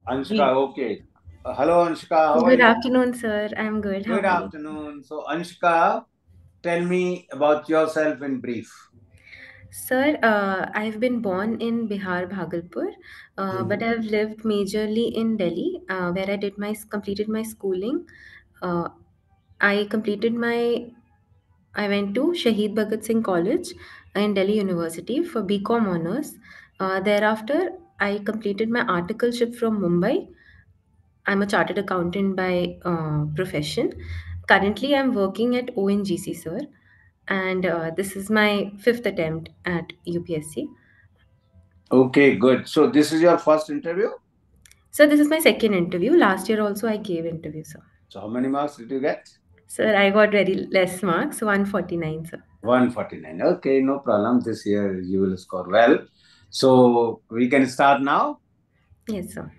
Anshika, Ye- okay. Hello, Anshika. How are Good you? afternoon, sir. I'm good. How Good are you? afternoon. So, Anshika, tell me about yourself in brief. Sir, I've been born in Bihar, Bhagalpur, but Mhm. I've lived majorly in Delhi, where I completed my schooling. Uh, I completed my I went to Shahid Bhagat Singh College in Delhi University for BCom honors. Thereafter, I completed my articleship from Mumbai. I'm a chartered accountant by profession. Currently, I'm working at ONGC, sir, and this is my fifth attempt at UPSC. Okay, good. So, this is your first interview. So this is my second interview. Last year also I gave interview, sir. So, how many marks did you get? Sir, I got very less marks, 149, sir. 149. Okay, no problem. This year you will score well. So, we can start now. Yes, sir.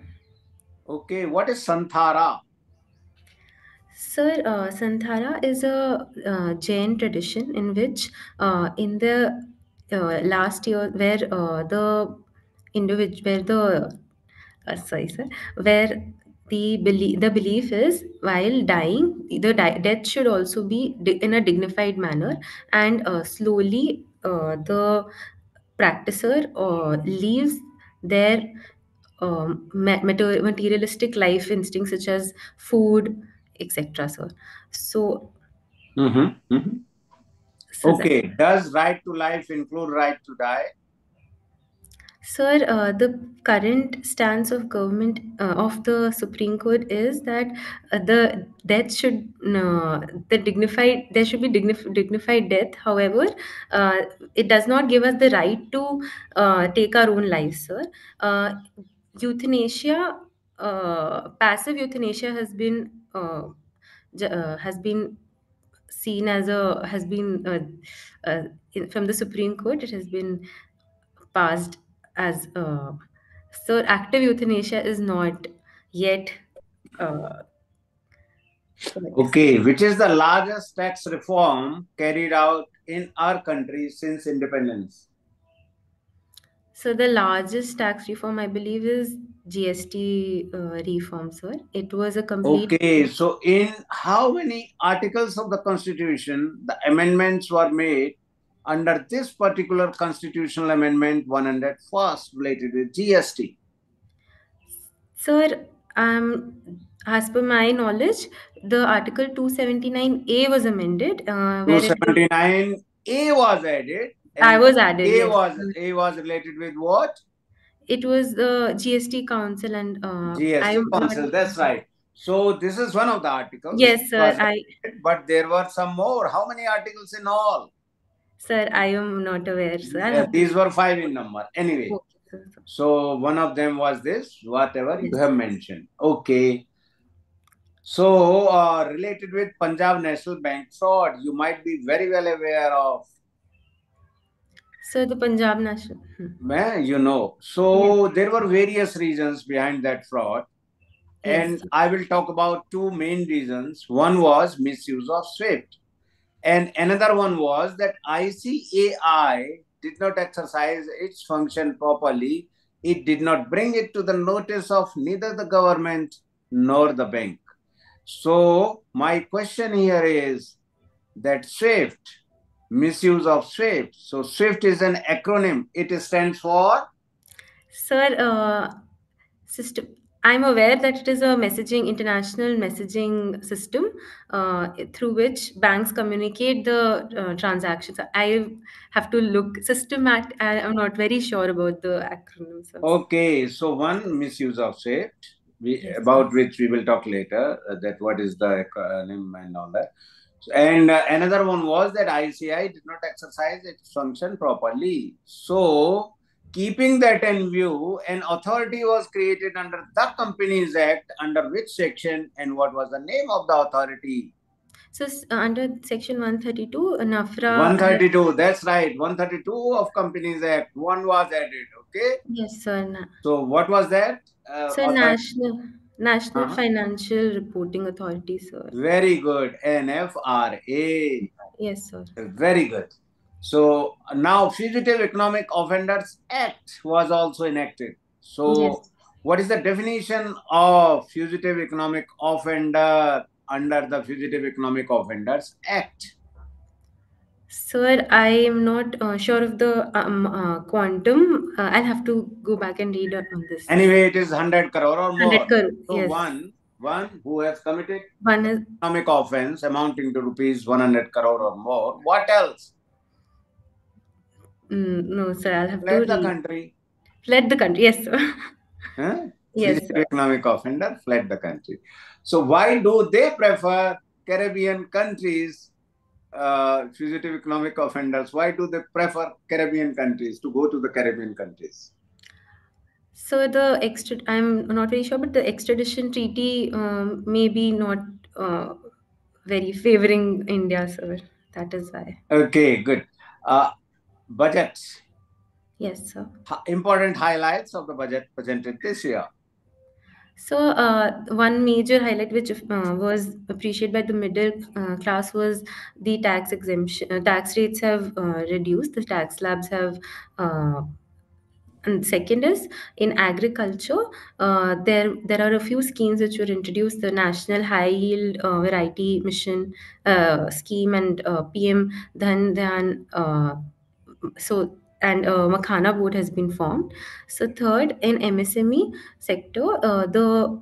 Okay, what is Santhara? Sir, Santhara is a Jain tradition in which, in the last year, where where the sorry, sir, where the belief is while dying, death should also be in a dignified manner, and slowly the practicer leaves their materialistic life instincts such as food, etc. Sir. So, Mm-hmm. so that Okay, does right to life include right to die? Sir, the current stance of government of the Supreme Court is that the death should the dignified there should be dignified death. However, uh, it does not give us the right to take our own lives, sir. Uh, Euthanasia, passive euthanasia has been seen as a has been from the Supreme Court. It has been passed as so active euthanasia is not yet uh, Okay, which is the largest tax reform carried out in our country since independence? so the largest tax reform I believe is GST reform, sir. It was a complete Okay, so in how many articles of the Constitution the amendments were made under this particular constitutional amendment 101st related with GST? sir. As per my knowledge, the Article 279A was amended, where it 279A was added, I and was added. A Yes, was A was related with what? it was the GST Council, and GST I'm not. Council. That's right. So this is one of the articles Yes, sir. was added, but there were some more. How many articles in all? I am not aware, sir. I'll have to. These were five in number. Anyway, Okay, sir. so one of them was this, whatever you Yes. have mentioned. Okay. So related with Punjab National Bank fraud, you might be very well aware of. So the Punjab National. You know. Yes. So there were various reasons behind that fraud. Yes. And I will talk about two main reasons. One was misuse of SWIFT. And another one was that ICAI did not exercise its function properly. It did not bring it to the notice of neither the government nor the bank. So, my question here is that SWIFT, misuse of SWIFT. So, SWIFT is an acronym, it stands for. Sir, system. I'm aware that it is a international messaging system through which banks communicate the transactions. I have to look I'm not very sure about the acronym, sir. Okay, so one misuse of SWIFT, Yes, sir. about which we will talk later, that what is the acronym and all that. And another one was that ICI did not exercise its function properly. So, keeping that in view, an authority was created under the Companies Act, under which section and what was the name of the authority? So under Section 132, NAFRA has. 132, that's right, 132 of Companies Act, one was added. Okay, Yes, sir. so what was that So authority? National Uh-huh. Financial Reporting Authority, sir. Very good, NFRA. Yes, sir. Very good. So now Fugitive Economic Offenders Act was also enacted. Yes. So What is the definition of fugitive economic offender under the Fugitive Economic Offenders Act? Sir, I am not sure of the quantum. I'll have to go back and read on this. Anyway, it is 100 crore or 100 more. crore, So yes. one who has committed One is economic offense amounting to rupees 100 crore or more. What else? no, sir. I'll have to Fled the read. country. Fled the country. Yes, sir. Huh? Yes, Fugitive sir. economic offender fled the country. So why do they prefer Caribbean countries? Fugitive economic offenders. Why do they prefer Caribbean countries to go to the Caribbean countries? So I'm not very sure, but the extradition treaty may be not very favoring India, sir. That is why. Okay, good. Budget. Yes, sir. Important highlights of the budget presented this year. So, one major highlight which was appreciated by the middle class was the tax exemption. Tax rates have reduced. The tax slabs have. And second is in agriculture, there are a few schemes which were introduced: the National High Yield Variety Mission scheme and PM Dhan Dhyan. Makhana board has been formed. So third, in MSME sector, the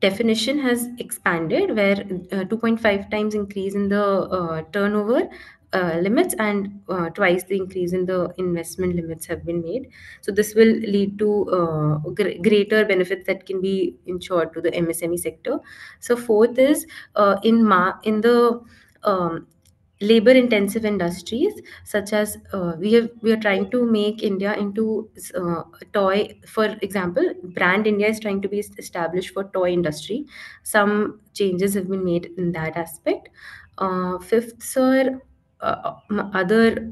definition has expanded where 2.5 times increase in the turnover limits and twice the increase in the investment limits have been made. So this will lead to greater benefits that can be ensured to the MSME sector. So fourth is in the um, labor intensive industries such as we are trying to make India into a toy. For example, brand India is trying to be established for toy industry. Some changes have been made in that aspect. Fifth, sir, other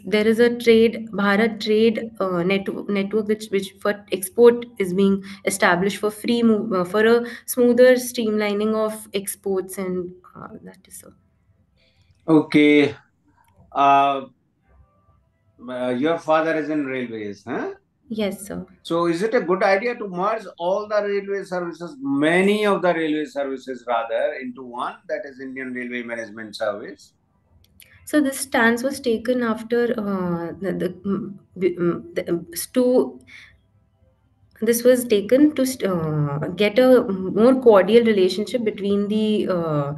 there is a trade Bharat trade network which for export is being established for free move for a smoother streamlining of exports, and that is so. Okay. Uh, your father is in railways, huh? Yes, sir. So is it a good idea to merge all the railway services, many of the railway services rather, into one, that is Indian Railway Management Service? So this stance was taken after to this was taken to get a more cordial relationship between the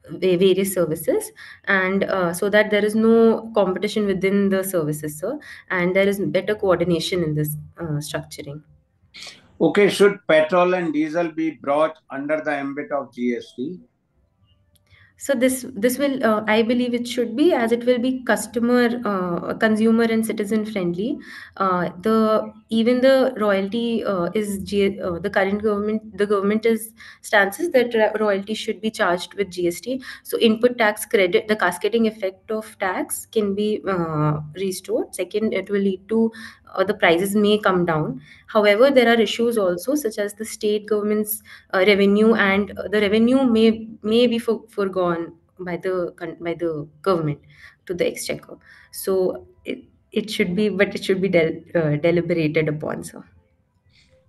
various services, and so that there is no competition within the services, sir, and there is better coordination in this structuring. Okay, should petrol and diesel be brought under the ambit of GST? So this will I believe it should be, as it will be consumer and citizen friendly. The even the royalty the government is stances that royalty should be charged with GST. So input tax credit, the cascading effect of tax can be restored. Second, it will lead to the prices may come down. However, there are issues also such as the state government's revenue, and the revenue may be forgone by by the government to the exchequer. So it should be, but it should be deliberated upon, sir.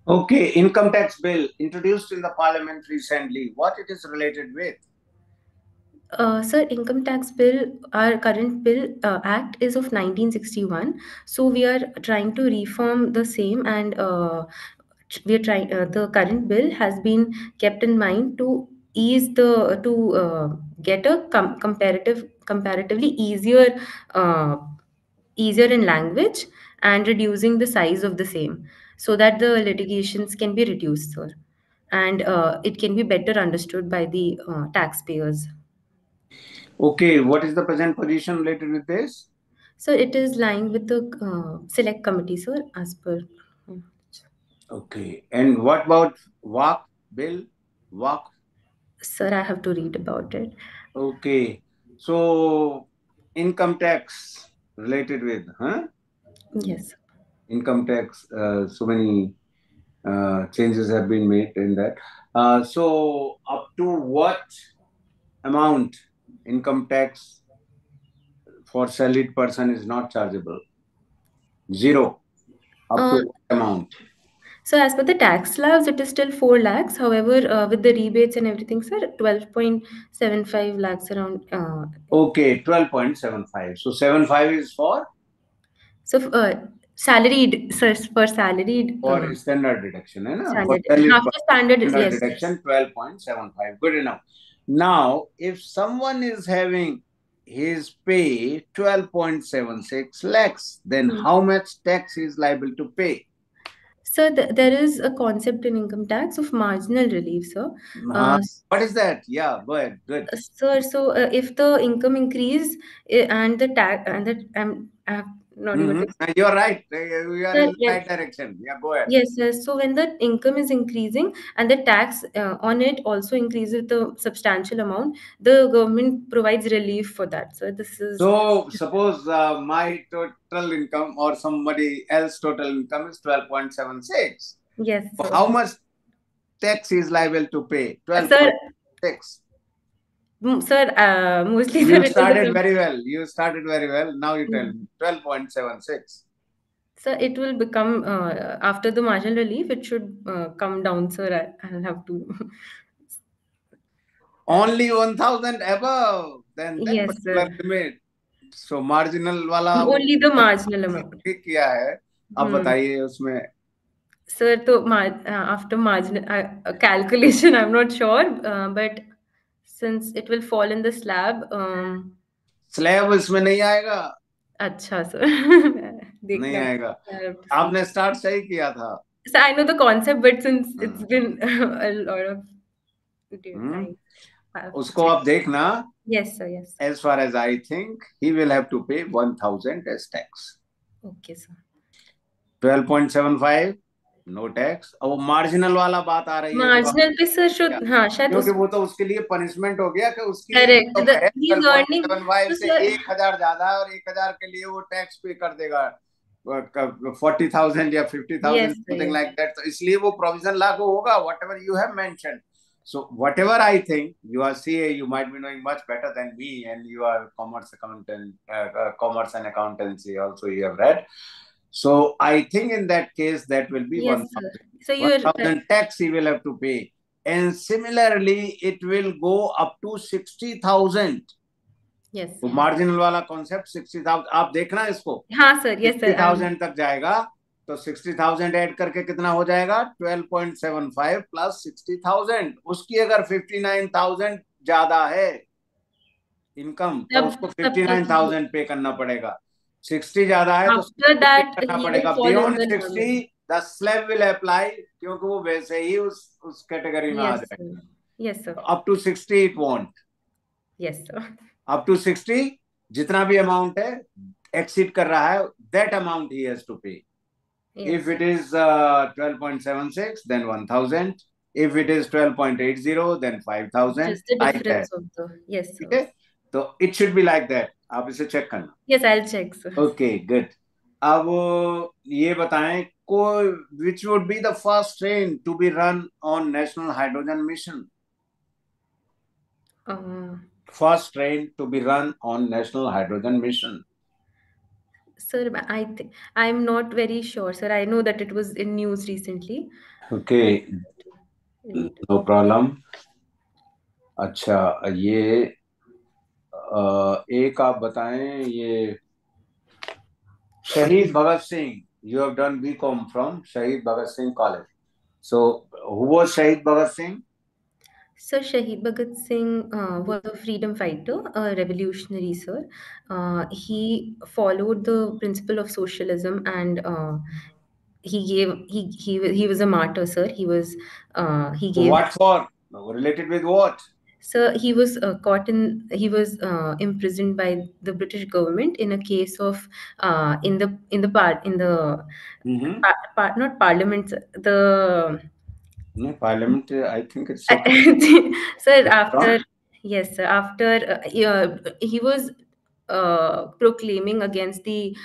Okay, income tax bill introduced in the parliament recently. What it is related with? Sir, income tax bill, our current bill act is of 1961. So we are trying to reform the same, and we are trying. The current bill has been kept in mind to ease the to get a comparatively uh, easier in language, and reducing the size of the same, so that the litigations can be reduced, sir, and it can be better understood by the taxpayers. Okay, what is the present position related with this? So it is lying with the select committee, sir, as per. Okay, and what about WAC bill? WAC. Sir, I have to read about it. Okay, so income tax related with, huh? Yes. Income tax, so many changes have been made in that. So up to what amount income tax for salaried person is not chargeable? Zero. Up to Uh, what amount? So as per the tax slabs, it is still 4 lakhs. However, with the rebates and everything, sir, 12.75 lakhs around. Okay, 12.75. So 75 is So salaried, sir, for salaried, for standard deduction, है ना? For standard salary after standard, standard yes, deduction, 12.75. Good enough. Now, if someone is having his pay 12.76 lakhs, then yes. how much tax he is liable to pay? So there is a concept in income tax of marginal relief, sir. Uh, Uh, what is that? Yeah, go ahead. Good. Sir, so if the income increase and the tax and the I'm not able Mm-hmm. to explain. You're right. You are in Sir, the right direction. Yeah, go ahead. yes, yes. So when the income is increasing and the tax on it also increases the substantial amount, the government provides relief for that. So this is So suppose my total income or somebody else total income is 12.76. yes, sir. How much tax is liable to pay? Sir, 12.6. sir, mostly sir, You it will started become. very well. You started very well. Now you tell Mm. me 12.76. Sir, it will become after the marginal relief. It should come down, sir. I'll have to. Only 1,000 above than that Yes, particular sir. limit. So marginal वाला वो Only the marginal amount. ठीक किया है. अब Hmm. बताइए उसमें Sir, so after marginal calculation, I'm not sure, but since it will fall in the slab, slab इसमें नहीं आएगा. अच्छा sir, नहीं देखना आएगा. I have to see. आपने स्टार्ट सही किया था. So I know the concept, but since it's hmm. been a lot of hmm. time, I have to उसको check. आप देखना. Yes, sir. Yes. As far as I think, he will have to pay 1,000 as tax. Okay, sir. 12.75 no tax. और वो marginal वाला बात आ रही है जो मार्जिनल पे सर क्या, शुड हाँ शायद क्योंकि उस वो तो उसके लिए पनिशमेंट हो गया कि उसकी करेक्ट इनकम द है he is twelve point earning seven five तो से सर 1,000 ज्यादा है और 1,000 के लिए वो टैक्स पे कर देगा 40,000 या 50,000 yes sir something yes like that. तो इसलिए वो प्रोविजन लागू होगा what ever you have mention. So whatever I think, you are CA, you might be knowing much better than me, and you are commerce accountant, commerce and accountancy also you have read. So I think in that case that will be yes sir so you are 1,000 tax he will have to pay, and similarly it will go up to 60,000. Yes तो marginal वाला concept 60,000 आप देखना इसको. हाँ sir yes sixty sir thousand तक जाएगा. तो 60,000 add करके कितना हो जाएगा 12.75 प्लस 60,000. उसकी अगर 59,000 ज्यादा है इनकम तो तब उसको तब पे 59,000 पे करना पड़ेगा. 60 ज्यादा है तो आफ्टर 60 पे दैट करना ही विल पड़ेगा. Fall in beyond the 60 normal the slab will apply क्योंकि वो वैसे ही उस कैटेगरी में आ यस जाएगा. Sir yes sir up to 60 it won't. Yes sir up to 60 जितना भी अमाउंट है एक्सीड कर रहा है दैट अमाउंट ही has to pay. If yes it is 12.76, then 1,000. If it is 12.80, then 5,000. Just the Like that. Difference of the yes ठीक sir है. तो it should be like that. आप इसे चेक करना. Yes I will check sir Okay, good. अब ये बताएं कोई which would be the first train to be run on National Hydrogen Mission? First train to be run on National Hydrogen Mission. sir I'm not very sure sir I know that it was in news recently Okay, Wait. no problem. अच्छा ये एक आप बताएं ये शहीद Bhagat Singh. You have done BCom from Shahid Bhagat Singh College. So who was Shahid Bhagat Singh? Sir, Shahid Bhagat Singh was a freedom fighter, a revolutionary, sir. He followed the principle of socialism and he was a martyr, sir. He gave. What for? Related with what? Sir, he was he was imprisoned by the British government in a case of in the part in the Mm-hmm. not parliament, sir, the No, Parliament, I think it's okay. sir, Wrong? after yes, sir, after he was proclaiming against the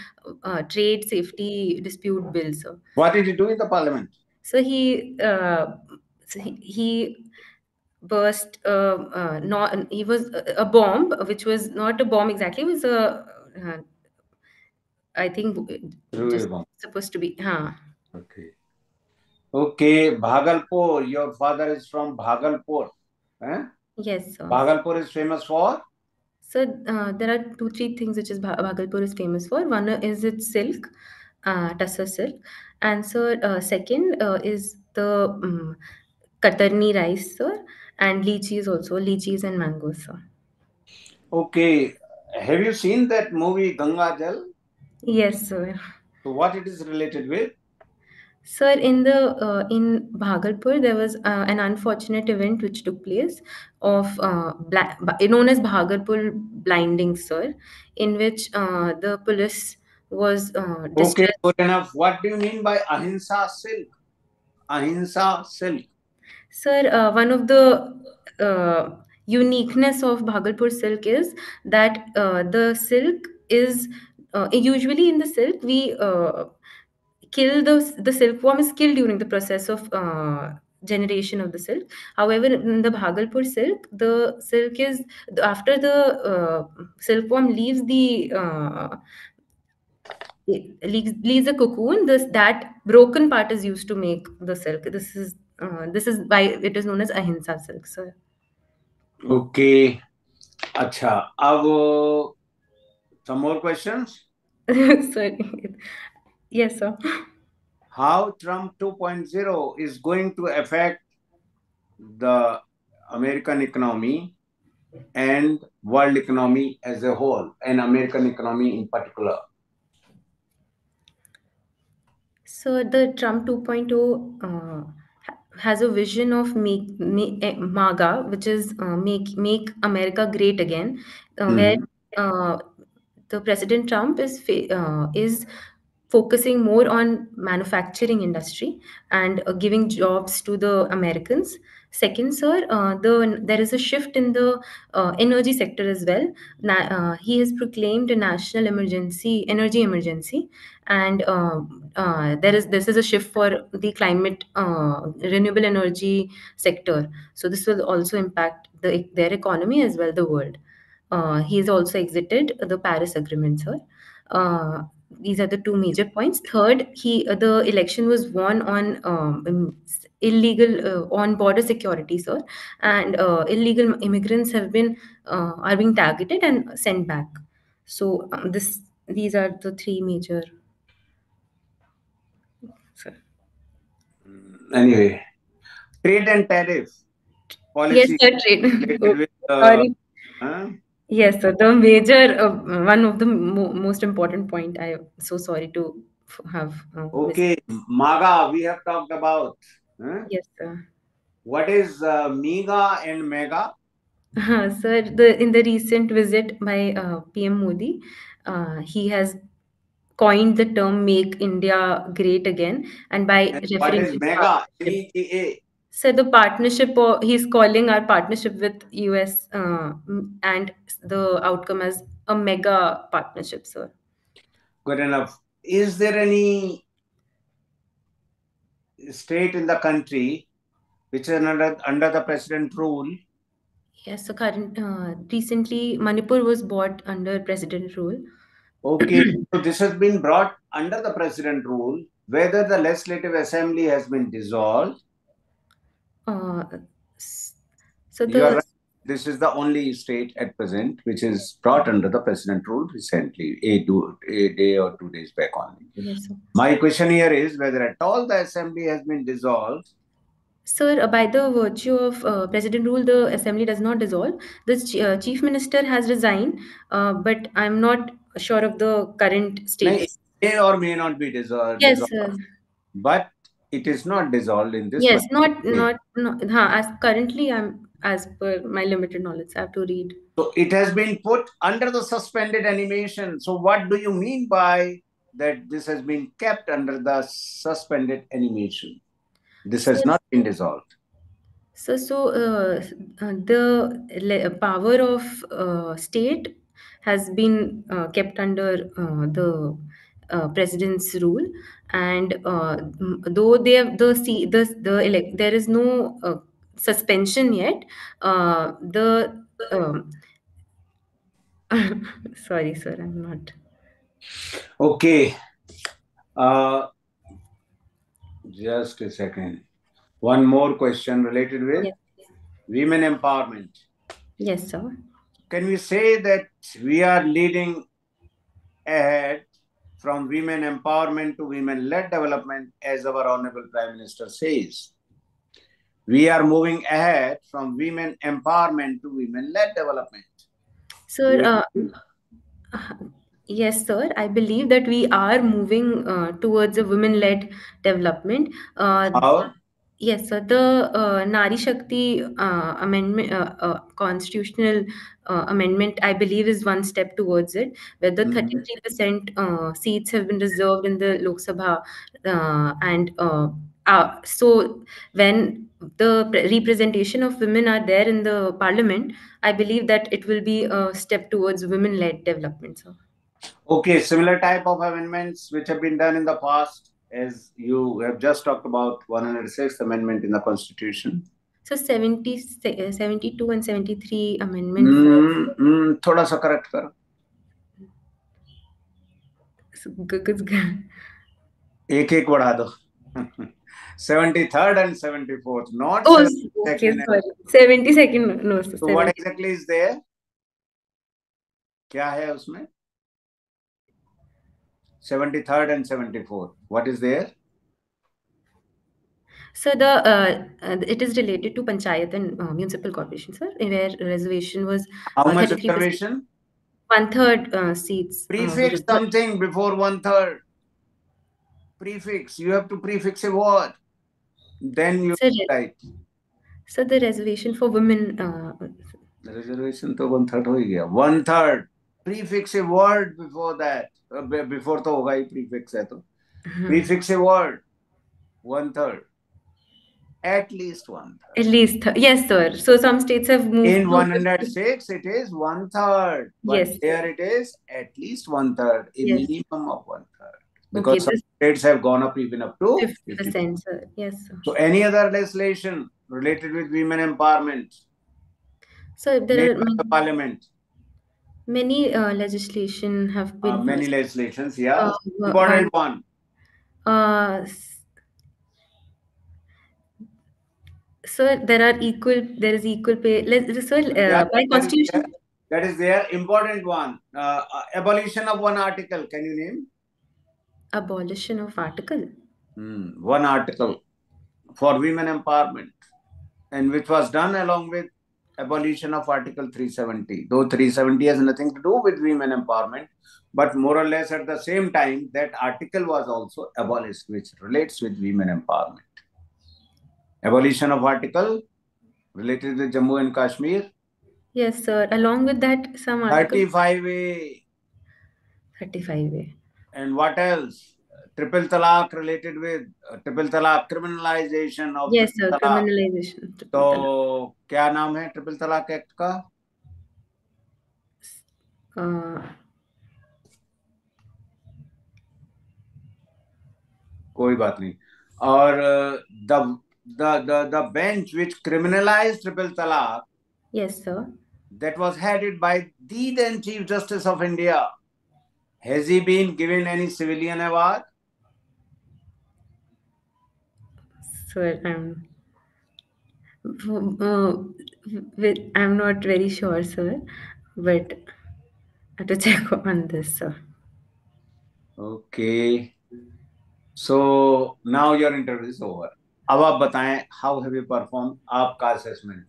trade safety dispute bill, sir. What did he do in the Parliament? So he burst not he was a bomb which was not a bomb exactly. It was a I think Through a just bomb. supposed to be huh. Okay. Okay, Bhagalpur. Your father is from Bhagalpur. Eh? Yes, sir. Bhagalpur is famous for. So there are two, three things which is Bhagalpur is famous for. One is its silk, tussar silk, and so second is the Katarni rice, sir, and lychees also, lychees and mangoes, sir. Okay, have you seen that movie Ganga Jal? Yes, sir. So what it is related with? Sir, in Bhagalpur, there was an unfortunate event which took place of known as Bhagalpur blinding, sir, in which the police was Okay, distressed. good enough. What do you mean by Ahimsa silk? Ahimsa silk. Sir, one of the uniqueness of Bhagalpur silk is that the silk is usually in the silk we kill the silkworm is killed during the process of generation of the silk. However, in the Bhagalpur silk, the silk is after the silkworm leaves the leaves the cocoon. This that broken part is used to make the silk. This is why it is known as ahimsa silk, sir. Okay, अच्छा. अब some more questions. Sorry. Yes, sir. How Trump 2.0 is going to affect the American economy and world economy as a whole, and American economy in particular? So the Trump 2.0 has a vision of MAGA, which is make America great again, where Mhm. uh, the President Trump is focusing more on manufacturing industry and giving jobs to the Americans. Second, sir, there is a shift in the energy sector as well. He has proclaimed a national energy emergency, and this is a shift for the climate renewable energy sector. So this will also impact their economy as well the world. He has also exited the Paris Agreement, sir. Uh, these are the two major points. Third, the election was won on illegal on border security, sir, and illegal immigrants are being targeted and sent back. So these are the three major. Sir. Anyway, trade and tariff Yes, policy sir. Trade. related with Sorry. huh? Yes, sir. The major one of the most important point. I am so sorry to have missed. Okay, MAGA we have talked about. Huh? Yes, sir. What is MEGA and MEGA? Sir, in the recent visit by PM Modi, he has coined the term "Make India Great Again," and by And what referring is to MEGA? partnership. MEGA. So the partnership, he's calling our partnership with US and the outcome as a mega partnership, sir. Good enough. Is there any state in the country which is under the president rule? Yes, so recently Manipur was bought under president rule. Okay, so this has been brought under the president rule. Whether the legislative assembly has been dissolved, Uh, s- so you are the right. This is the only state at present which is brought under the president rule recently, a day or 2 days back only. Yes, sir. My question here is whether at all the assembly has been dissolved. Sir, by the virtue of president rule, the assembly does not dissolve. The chief minister has resigned, but I'm not sure of the current May, status. may or may not be Yes, dissolved, sir. but it is not dissolved in this Yes, particular state. as currently I'm as per my limited knowledge. I have to read. So it has been put under the suspended animation. So what do you mean by that this has been kept under the suspended animation? This So, has not been dissolved. the power of state has been kept under the president's rule, and though they have there is no suspension yet. The Sorry, sir, I'm not. Okay. Uh, Just a second. One more question related with Yes. women empowerment. Yes, sir. Can we say that we are leading ahead from women empowerment to women-led development, as our Honorable Prime Minister says? We are moving ahead from women empowerment to women-led development. Sir, You agree? yes, sir. I believe that we are moving towards a women-led development. How? Yes, sir. The Nari Shakti amendment, constitutional amendment, I believe, is one step towards it, where the Mhm. 33% seats have been reserved in the Lok Sabha, and so when the representation of women are there in the parliament, I believe that it will be a step towards women-led development, sir. Okay, similar type of amendments which have been done in the past, as you have just talked about 106th Amendment in the Constitution. So 72 and 73 amendment for थोड़ा सा correct कर. एक एक बढ़ा दो. 73rd and 74th, not Oh, okay, 72nd. sorry. 72nd, no, sir, So what 70. exactly is there? क्या है उसमें? 73rd and 74th. What is there? So it is related to Panchayat and Municipal Corporation, sir, where reservation was How much 33%. reservation? One third seats were Prefix reserved. something before 1/3. Prefix. You have to prefix a word. Then you So, write. so the reservation for women. Reservation तो 1/3 हो ही गया. 1/3. Prefix a word before that. Before तो होगा ही prefix है तो. Prefix a word. 1/3. At least 1/3. At least, yes, sir. So some states have moved In to 106, it is 1/3. But yes, here it is at least 1/3. A yes. minimum of 1/3. Okay, Because some this states have gone up even up to 50%. 50%, sir. Yes, sir. So any other legislation related with women empowerment So made there are by the parliament? many legislation have been Many passed. legislations, yeah. One, Important one. uh, so there are equal. There is equal pay. So Yeah, by that is there. constitution, That is there. Important one. Abolition of one article. Can you name? abolition of article. One article for women empowerment, and which was done along with abolition of Article 370. Though 370 has nothing to do with women empowerment, but more or less at the same time, that article was also abolished, which relates with women empowerment. Abolition of article related with Jammu and Kashmir. Yes, sir. Along with that, some article 35A. 35A. And what else? Triple talaq related with triple talaq, criminalization of Yes, triple sir. talaq. Criminalization. तो Triple talaq. क्या नाम है triple तलाक act का? Uh, कोई बात नहीं. और the bench which criminalized triple talaq, yes, sir. that was headed by the then Chief Justice of India. Has he been given any civilian award? Sir, uh, I'm not very sure, sir, but I have to check on this, sir. Okay. So now your interview is over. अब आप बताएं, how have you performed? आपका assessment.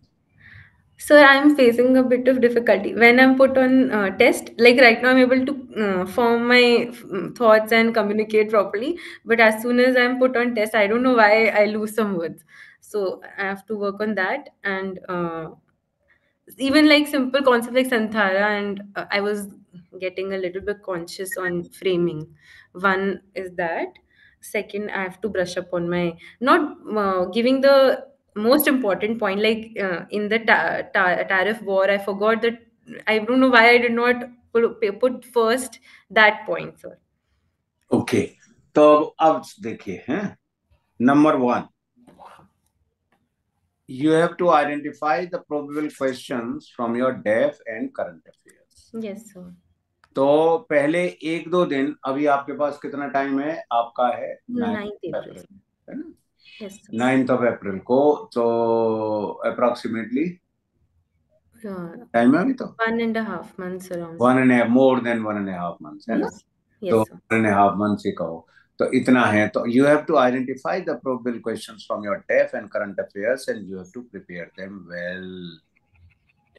So I'm facing a bit of difficulty when I'm put on test. Like right now, I'm able to form my thoughts and communicate properly. But as soon as I'm put on test, I don't know why I lose some words. So I have to work on that. And even like simple concepts like Santhara, and I was getting a little bit conscious on framing. One is that. Second, I have to brush up on my not giving the most important point, like in the tariff war. I forgot that. I don't know why I did not put first that point, sir. Okay. तो अब देखिए हैं. Number 1, you have to identify the probable questions from your DEF and current affairs. Yes, sir. तो पहले 1-2 दिन, अभी आपके पास कितना टाइम है? आपका है 9th 9th April. February. है ना, Yes, sir. 9 अप्रैल को। तो अप्रोक्सीमेटली टाइम है अभी तो 1.5 months around, sir. 1.5, more than 1.5 months, है ना। Yes. तो Yes, sir. 1.5 मंथ्स ही कहो तो इतना है। तो you have to identify the probable questions from your टेफ and current affairs and you have to prepare them well.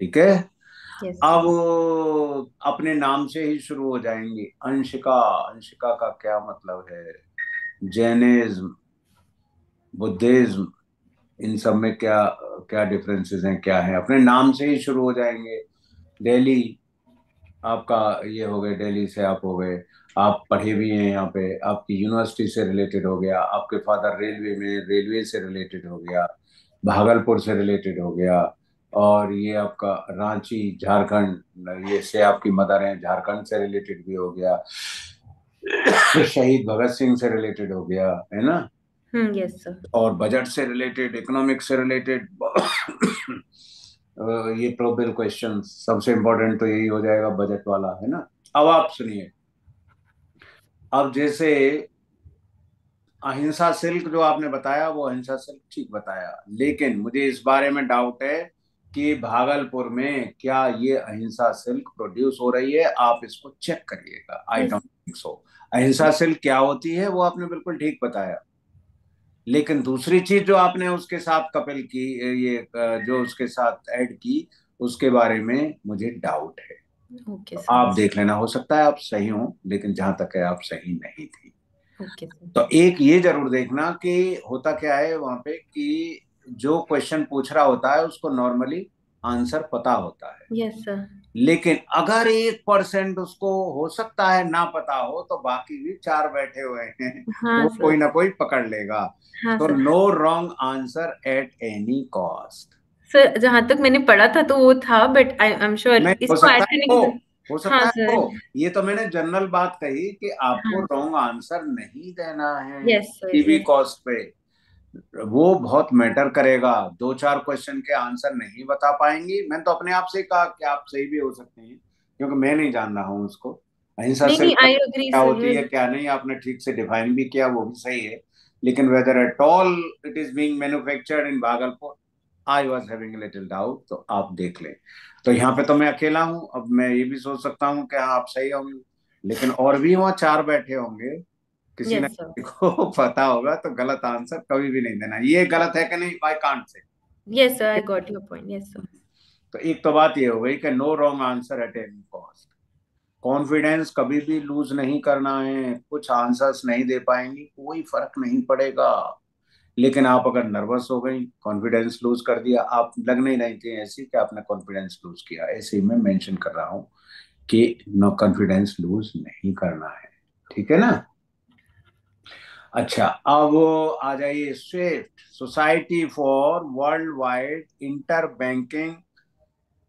ठीक है। Yes, sir. अब अपने नाम से ही शुरू हो जाएंगे। अंशिका, अंशिका का क्या मतलब है? जैनिज्म, बुद्धिज्म, इन सब में क्या क्या डिफरेंसेस हैं, क्या है? अपने नाम से ही शुरू हो जाएंगे। दिल्ली, आपका ये हो गए, दिल्ली से आप हो गए, आप पढ़े भी हैं यहाँ पे, आपकी यूनिवर्सिटी से रिलेटेड हो गया, आपके फादर रेलवे में, रेलवे से रिलेटेड हो गया, भागलपुर से रिलेटेड हो गया, और ये आपका रांची झारखंड, ये से आपकी मदर हैं, झारखंड से रिलेटेड भी हो गया, शहीद भगत सिंह से रिलेटेड हो गया, है ना। Yes, sir. और बजट से रिलेटेड, इकोनॉमिक से रिलेटेड, ये प्रोबेबल क्वेश्चन सबसे इंपॉर्टेंट तो यही हो जाएगा, बजट वाला, है ना। अब आप सुनिए, अब जैसे अहिंसा सिल्क जो आपने बताया, वो अहिंसा सिल्क ठीक बताया, लेकिन मुझे इस बारे में डाउट है कि भागलपुर में क्या ये अहिंसा सिल्क प्रोड्यूस हो रही है। आप इसको चेक करिएगा, आई Yes. Don't think so. अहिंसा सिल्क क्या होती है वो आपने बिल्कुल ठीक बताया, लेकिन दूसरी चीज जो आपने उसके साथ कपिल की, ये जो उसके साथ ऐड की, उसके बारे में मुझे डाउट है। Okay, तो sir. आप देख लेना, हो सकता है आप सही हो, लेकिन जहां तक है आप सही नहीं थी। Okay, sir. तो एक ये जरूर देखना कि होता क्या है वहां पे, कि जो क्वेश्चन पूछ रहा होता है उसको नॉर्मली आंसर पता होता है, Yes, sir. लेकिन अगर 1% उसको हो सकता है ना पता हो, तो बाकी भी चार बैठे हुए हैं, हाँ वो सर. कोई ना कोई पकड़ लेगा। हाँ तो sir. No wrong answer at any cost. Sir, जहाँ तक मैंने पढ़ा था तो वो था, बट आई एम श्योर नहीं, हो इसको सकता ऐड है करने हो की हो हाँ सकता है सर. हो। ये तो मैंने जनरल बात कही कि आपको हाँ. रॉन्ग आंसर नहीं देना है यस सर. किसी भी यस. कॉस्ट पे। वो बहुत मैटर करेगा। दो चार क्वेश्चन के आंसर नहीं बता पाएंगी, मैंने तो अपने आप से कहा कि आप सही भी हो सकते हैं, क्योंकि मैं नहीं जान रहा हूँ उसको। अहिंसा नहीं सेल नहीं, आई अग्री क्या होती है सर. क्या नहीं, आपने ठीक से डिफाइन भी किया, वो भी सही है, लेकिन whether at all it is being manufactured in Bhagalpur, I was having little doubt. तो आप देख लें। तो यहाँ पे तो मैं अकेला हूँ, अब मैं ये भी सोच सकता हूँ कि हाँ आप सही होंगे, लेकिन और भी वहाँ चार बैठे होंगे, किसी ने यस सर. को पता होगा। तो गलत आंसर कभी भी नहीं देना। ये गलत है कि नहीं, I can't say. Yes sir, I got your point. Yes sir. तो एक तो बात ये हो गई कि no wrong answer at any cost. Confidence कभी भी लूज नहीं करना है। कुछ आंसर्स नहीं दे पाएंगी, कोई फर्क नहीं पड़ेगा, लेकिन आप अगर नर्वस हो गई, कॉन्फिडेंस लूज कर दिया, आप लग नहीं रही थी ऐसी कि आपने कॉन्फिडेंस लूज किया, ऐसे ही मैं मेंशन कर रहा हूँ कि नो, कॉन्फिडेंस लूज नहीं करना है। ठीक है ना। अच्छा, अब आ जाइए, SWIFT, society for world wide inter banking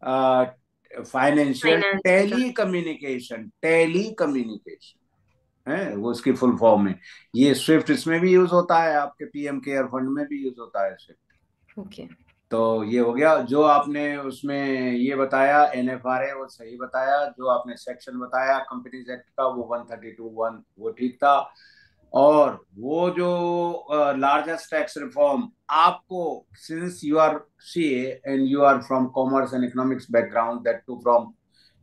financial financial telecommunication, telecommunication है वो उसकी फुल फॉर्म है। ये स्विफ्ट इसमें भी यूज होता है, आपके पीएम केयर फंड में भी यूज होता है स्विफ्ट। ओके. तो ये हो गया जो आपने उसमें ये बताया, एनएफआरए वो सही बताया, जो आपने सेक्शन बताया कंपनीज एक्ट का वो 132(1) वो ठीक था। और वो जो लार्जेस्ट टैक्स रिफॉर्म आपको, since you are CA and you are from commerce and economics background, that too from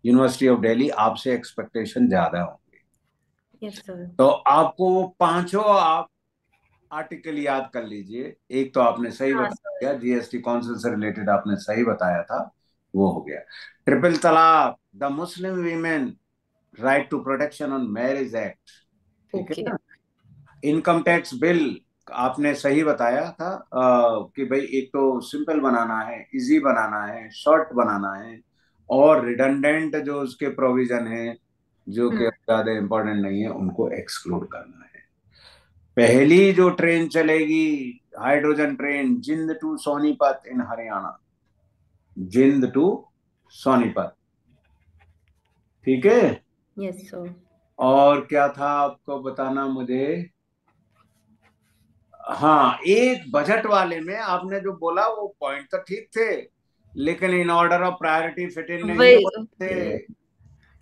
university of Delhi, आपसे एक्सपेक्टेशन ज्यादा होंगे। Yes sir. तो आपको वो पांचों आप आर्टिकल याद कर लीजिए। एक तो आपने सही हाँ बता सर. दिया, जीएसटी काउंसिल से रिलेटेड आपने सही बताया था, वो हो गया। Triple talaq, the Muslim women right to protection on marriage act, ठीक है ओके. ना। इनकम टैक्स बिल आपने सही बताया था, कि भाई एक तो सिंपल बनाना है, इजी बनाना है, शॉर्ट बनाना है, और रिडंडेंट जो उसके प्रोविजन है, जो कि हम्म. ज्यादा इंपॉर्टेंट नहीं है, उनको एक्सक्लूड करना है। पहली जो ट्रेन चलेगी, hydrogen train, Jind to Sonipat in Haryana, Jind to Sonipat, ठीक है। Yes sir. और क्या था आपको बताना मुझे? हाँ, एक बजट वाले में आपने जो बोला वो पॉइंट तो ठीक थे, लेकिन in order of priority fit in नहीं वही. हो रहे थे, है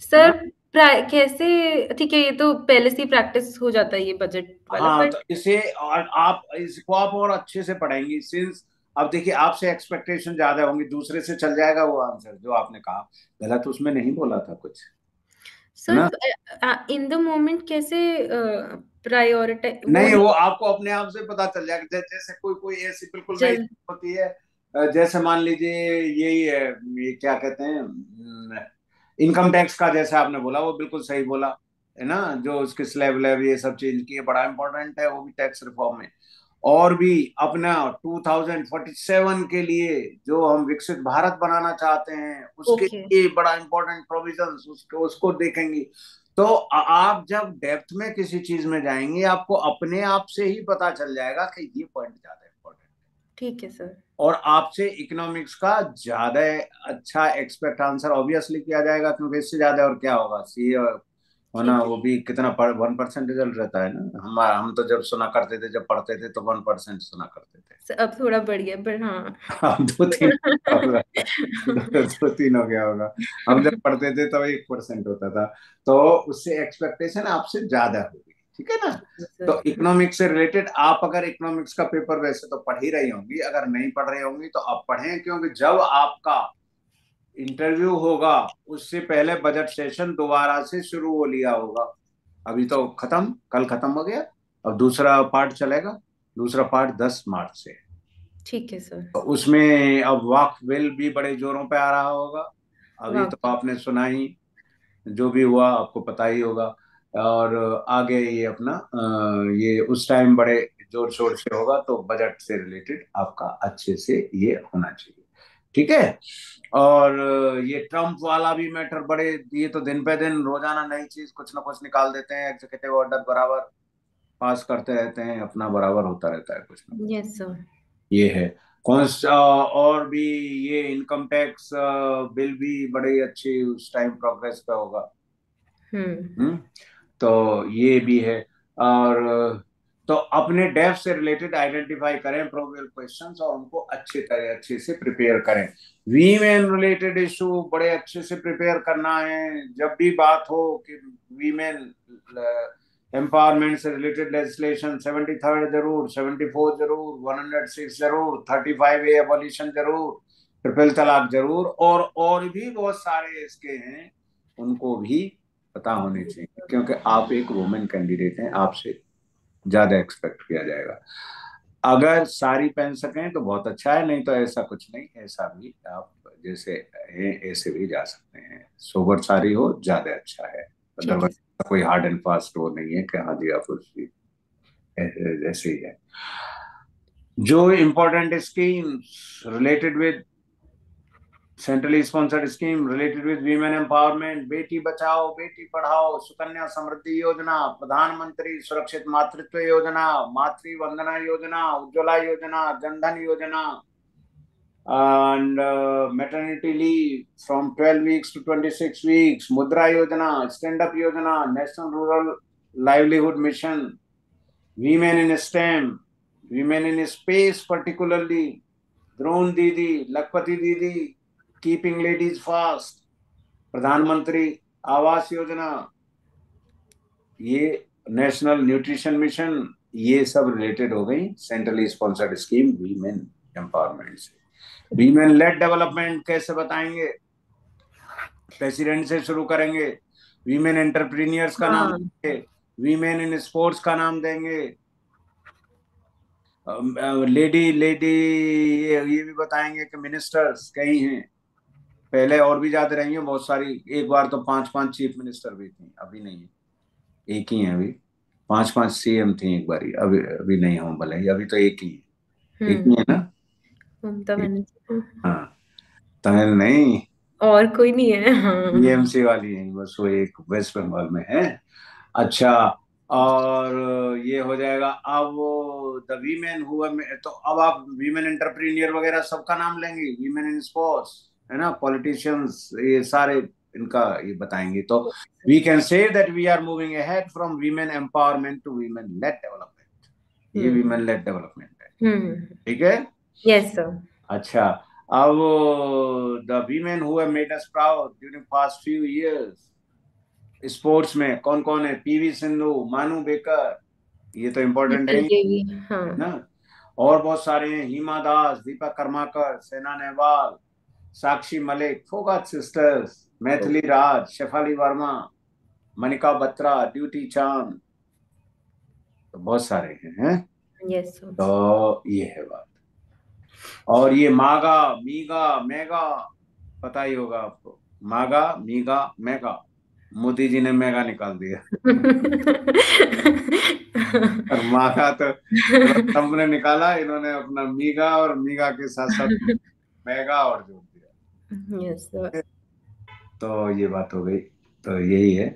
सर, ना। कैसे? ठीक है, ये तो पहले से ही प्रैक्टिस हो जाता है ये बजट वाला, हाँ, बट तो इसे और आप इसको आप और अच्छे से पढ़ेंगी, सिंस अब देखिए आपसे एक्सपेक्टेशन ज्यादा होंगी, दूसरे से चल जाएगा वो आंसर जो आपने कहा, गलत उसमें नहीं बोला था कुछ, है ना। सर इन द मोमेंट कैसे प्रायोरिटाइज वो नहीं, नहीं वो आपको अपने आप से पता चल जाएगा, जैसे कोई कोई ऐसी बिल्कुल नई जल चीज होती है, जैसे मान लीजिए यही है, ये क्या कहते हैं, इनकम टैक्स का, जैसे आपने बोला वो बिल्कुल सही बोला, है ना, जो उसके स्लैब व्लैब ये सब चेंज किए, बड़ा इंपॉर्टेंट है वो भी टैक्स रिफॉर्म में। और भी अपना 2047 के लिए जो हम विकसित भारत बनाना चाहते हैं, उसके ओके। लिए बड़ा इंपॉर्टेंट प्रोविजंस, उसको उसको देखेंगी। तो आप जब डेप्थ में किसी चीज में जाएंगे, आपको अपने आप से ही पता चल जाएगा कि ये पॉइंट ज्यादा इंपॉर्टेंट है, ठीक है सर। और आपसे इकोनॉमिक्स का ज्यादा अच्छा एक्सपेक्ट आंसर ऑब्वियसली किया जाएगा, क्योंकि इससे ज्यादा और क्या होगा, सीए होना, ठीक है वो भी कितना 1% रिजल्ट रहता है ना। हम तो जब सुना करते थे, जब पढ़ते थे तो 1% सुना करते थे। सर, अब थोड़ा बढ़ गया, पर हाँ। अब 2-3 होगा, 2-3 हो गया होगा। हम जब पढ़ते थे तब 1% होता था, तो उससे एक्सपेक्टेशन आपसे ज्यादा होगी, ठीक है ना। ठीक है सर। तो इकोनॉमिक्स से रिलेटेड आप अगर इकोनॉमिक्स का पेपर वैसे तो पढ़ ही रही होंगी, अगर नहीं पढ़ रही होंगी तो आप पढ़ें, क्योंकि जब आपका इंटरव्यू होगा उससे पहले बजट सेशन दोबारा से शुरू हो लिया होगा। अभी तो खत्म, कल खत्म हो गया, अब दूसरा पार्ट चलेगा, दूसरा पार्ट 10 मार्च से। ठीक है सर। तो उसमें अब वक्फ बिल भी बड़े जोरों पे आ रहा होगा, अभी वाह। तो आपने सुना ही, जो भी हुआ आपको पता ही होगा। और आगे ये अपना ये उस टाइम बड़े जोर शोर से होगा, तो बजट से रिलेटेड आपका अच्छे से ये होना चाहिए, ठीक है। और ये ट्रम्प वाला भी मैटर, बड़े ये तो दिन पे दिन रोजाना नई चीज कुछ ना कुछ निकाल देते हैं, एग्जीक्यूटिव ऑर्डर बराबर पास करते रहते हैं, अपना बराबर होता रहता है कुछ ना कुछ। Yes sir. ये है और भी ये इनकम टैक्स बिल भी बड़े अच्छे उस टाइम प्रोग्रेस पे होगा। हम्म। हम्म, तो ये भी है। और तो अपने डेफ से रिलेटेड आइडेंटिफाई करें प्रोबेबल क्वेश्चंस, और उनको अच्छे से प्रिपेयर करें। वी मेन रिलेटेड इशू बड़े अच्छे से प्रिपेयर करना है, जब भी बात हो कि वी मेन एम्पावरमेंट से रिलेटेड लेजिस्लेशन, 73 जरूर, 74 जरूर, 106 जरूर, 35A एबॉलिशन जरूर, ट्रिपल तलाक जरूर, और भी बहुत सारे इसके हैं, उनको भी पता होनी चाहिए, क्योंकि आप एक वुमेन कैंडिडेट हैं, आपसे ज्यादा एक्सपेक्ट किया जाएगा। अगर सारी पहन सकें तो बहुत अच्छा है, नहीं तो ऐसा कुछ नहीं, ऐसा भी आप जैसे हैं ऐसे भी जा सकते हैं, सोबर साड़ी हो ज्यादा अच्छा है। ठीक है अदरवाइज कोई हार्ड एंड फास्ट वो नहीं है कि हाँ जी आप उसकी ऐसे ही है। जो important schemes related with centrally sponsored scheme related with women empowerment, Beti Bachao Beti Padhao, Sukanya Samriddhi योजना, प्रधानमंत्री सुरक्षित मातृत्व योजना, मातृ वंदना योजना, उज्ज्वला योजना, जनधन योजना, and maternity leave from 12 weeks to 26 weeks, Mudra Yojana, Stand Up Yojana, National Rural Livelihood Mission, Women in STEM, Women in Space particularly, Drone Didi, Lakpati Didi, Keeping Ladies Fast, प्रधानमंत्री आवास योजना, ये नेशनल न्यूट्रिशन मिशन, ये सब related हो गई centrally sponsored scheme women empowerment से। Women led development कैसे बताएंगे, president से शुरू करेंगे, वीमेन एंटरप्रीनियर्स का नाम हाँ। देंगे, वीमेन इन स्पोर्ट्स का नाम देंगे, लेडी लेडी ये भी बताएंगे कि मिनिस्टर्स कई हैं, पहले और भी ज्यादा रही हैं बहुत सारी, एक बार तो 5-5 चीफ मिनिस्टर भी थी, अभी नहीं है, एक ही है अभी। 5-5 सीएम थी एक बारी, अभी अभी नहीं हूँ, भले ही अभी तो एक ही है, एक ही है ना। ममता बनर्जी। हाँ, तमिल नहीं, और कोई नहीं है, हाँ। टीएमसी वाली है बस, वो एक वेस्ट बंगाल में है। अच्छा, और ये हो जाएगा। अब वो द वीमेन हुआ तो अब आप वीमेन एंटरप्रीनियर वगैरह सबका नाम लेंगे, वीमेन इन स्पोर्ट्स, है ना, पॉलिटिशियंस, ये सारे इनका ये बताएंगे, तो we can say that we are moving ahead from women empowerment to women led development. ये हम्म। वीमेन लेड डेवलपमेंट है, हम्म। ठीक है। Yes sir. अच्छा, अब the women who have made us proud during past few years, sports में कौन कौन है? पीवी सिंधु, मानू बेकर, ये तो इम्पोर्टेंट है निकल ही के भी, हाँ। ना। और बहुत सारे हैं, हिमा दास, दीपक कर्माकर, सेना नेहवाल, साक्षी मलिक, फोगाट सिस्टर्स, मैथिली राज, शेफाली वर्मा, मनिका बत्रा, ड्यूटी चांद, तो बहुत सारे हैं। यस। तो ये है बात। और ये मागा, मीगा, मेगा, पता ही होगा आपको। मागा, मीगा, मेगा, मोदी जी ने मेगा निकाल दिया। और मागा तो ट्रम्प ने निकाला, इन्होंने अपना मीगा और मीगा के साथ साथ मेगा और जोड़ दिया। Yes sir. तो ये बात हो गई। तो यही है,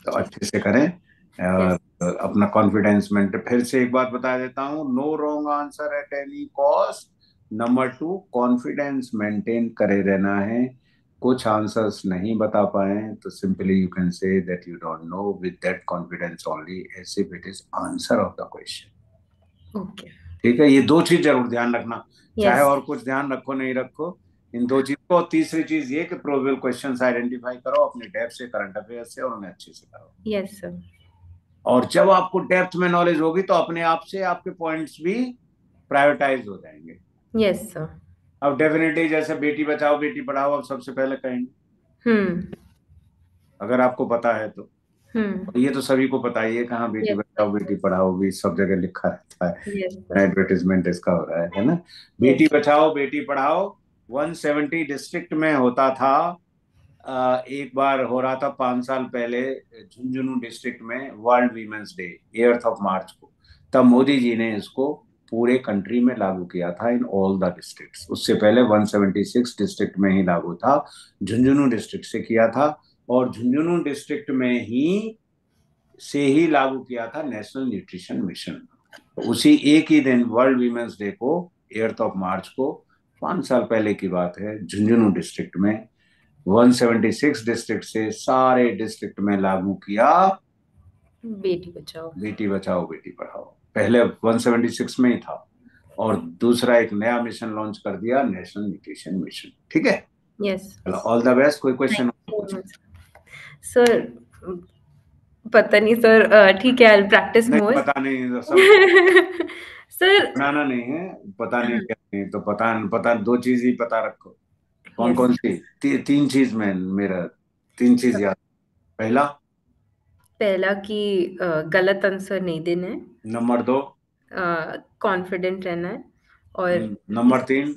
तो जी। अच्छे से करें। यस। और अपना कॉन्फिडेंस मेंटेन, फिर से एक बात बता देता हूँ, no wrong answer at any cost. Number 2, confidence maintain करे रहना है। कुछ आंसर्स नहीं बता पाए तो simply you can say that you don't know with that confidence only, as if it is answer of the question. Okay. ठीक है, ये दो चीज जरूर ध्यान रखना, चाहे यस। और कुछ ध्यान रखो नहीं रखो, इन दो चीज को। और तीसरी चीज ये कि प्रोबेबल क्वेश्चंस आइडेंटिफाई करो अपने डेप्थ से, करंट अफेयर से, और उन्हें अच्छे से करो। Yes sir. और जब आपको डेप्थ में नॉलेज होगी तो अपने आप से आपके पॉइंट्स भी प्रायोरिटाइज हो जाएंगे। Yes sir. अब डेफिनेटली जैसे बेटी बचाओ बेटी पढ़ाओ अब सबसे पहले कहेंगे, हम्म। अगर आपको पता है तो। हम्म। और ये तो सभी को पता ही है, कहाँ बेटी यस बचाओ बेटी पढ़ाओ भी सब जगह लिखा रहता यस है, सर। एडवर्टीजमेंट इसका हो रहा है ना। बेटी यस। बचाओ बेटी पढ़ाओ 170 डिस्ट्रिक्ट में होता था। एक बार हो रहा था 5 साल पहले झुंझुनू डिस्ट्रिक्ट में, world women's day, 8 of March को। तब मोदी जी ने इसको पूरे कंट्री में लागू किया था, इन ऑल द डिस्ट्रिक्ट्स। उससे पहले 176 डिस्ट्रिक्ट में ही लागू था, झुंझुनू डिस्ट्रिक्ट से किया था। और झुंझुनू डिस्ट्रिक्ट में ही से ही लागू किया था नेशनल न्यूट्रिशन मिशन। तो उसी एक ही दिन, वर्ल्ड वीमेंस डे को, 8 मार्च को, 5 साल पहले की बात है, झुंझुनू डिस्ट्रिक्ट में 176 डिस्ट्रिक्ट से सारे डिस्ट्रिक्ट में लागू किया बेटी बचाओ। बेटी बचाओ बेटी पढ़ाओ। पहले 176 में ही था, और दूसरा एक नया मिशन लॉन्च कर दिया, नेशनल न्यूट्रिशन मिशन। ठीक है, यस। चलो, ऑल द बेस्ट। कोई थैंक क्वेश्चन यू पूछो। So much sir. पता नहीं सर, ठीक है, आई प्रैक्टिस नहीं, मोर। पता नहीं सब सर। बनाना नहीं है, पता नहीं क्या नहीं, तो पता पता दो चीज ही पता रखो। कौन यस। कौन सी? तीन चीज में मेरा, तीन चीज याद। पहला, पहला कि गलत आंसर नहीं देना है, नंबर 2, कॉन्फिडेंट रहना है, और नंबर 3,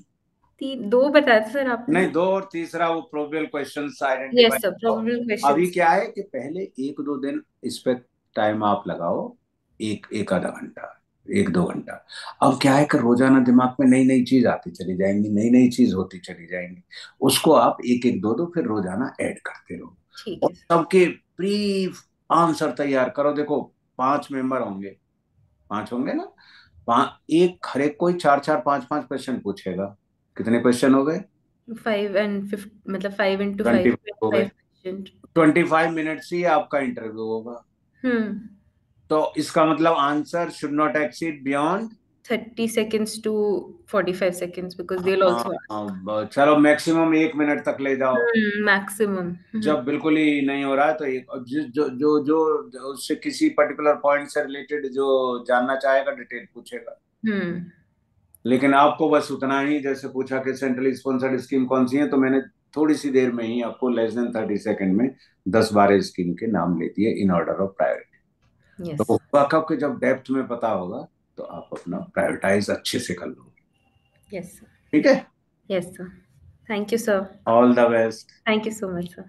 दो बताया था सर आपने। नहीं 2 और तीसरा वो probable questions identify yes sir, करो। प्रोबेबल अभी क्वेश्चंस। क्या है कि पहले 1-2 दिन इस पे टाइम आप लगाओ, एक आधा घंटा, 1-2 घंटा। अब क्या है कि रोजाना दिमाग में नई नई चीज आती चली जाएंगी, नई नई चीज होती चली जाएंगी, उसको आप एक एक दो दो फिर रोजाना ऐड करते रहो। ठीक और है सर। सबके प्री आंसर तैयार करो। देखो, 5 मेंबर होंगे, 5 होंगे ना, एक हर एक कोई 4-4 5-5 क्वेश्चन पूछेगा। कितने क्वेश्चन हो गए? 5 and 5, मतलब 5 into 5, 25 हो गए। 25 क्वेश्चन। 25 मिनट्स ही आपका इंटरव्यू होगा। हम्म। तो इसका मतलब answer should not exceed beyond, 30 seconds to 45 seconds, because they'll also ask. चलो मैक्सिमम 1 मिनट तक ले जाओ। मैक्सिमम। जब बिल्कुल ही नहीं हो रहा है तो एक, और जो उससे किसी पर्टिकुलर पॉइंट से रिलेटेड जो जानना चाहेगा डिटेल पूछेगा। हम्म। लेकिन आपको बस उतना ही, जैसे पूछा कि सेंट्रली स्पॉन्सर्ड स्कीम कौन सी है, तो मैंने थोड़ी सी देर में ही आपको लेस देन 30 सेकंड में 10-12 स्कीम के नाम ले दिए इन ऑर्डर ऑफ प्रायोरिटी। तो यस। होगा कब कि जब डेप्थ में पता होगा तो आप अपना प्रायोरिटाइज अच्छे से कर लोगे। Yes sir. ठीक है, yes sir. Thank you sir. All the best. Thank you so much sir.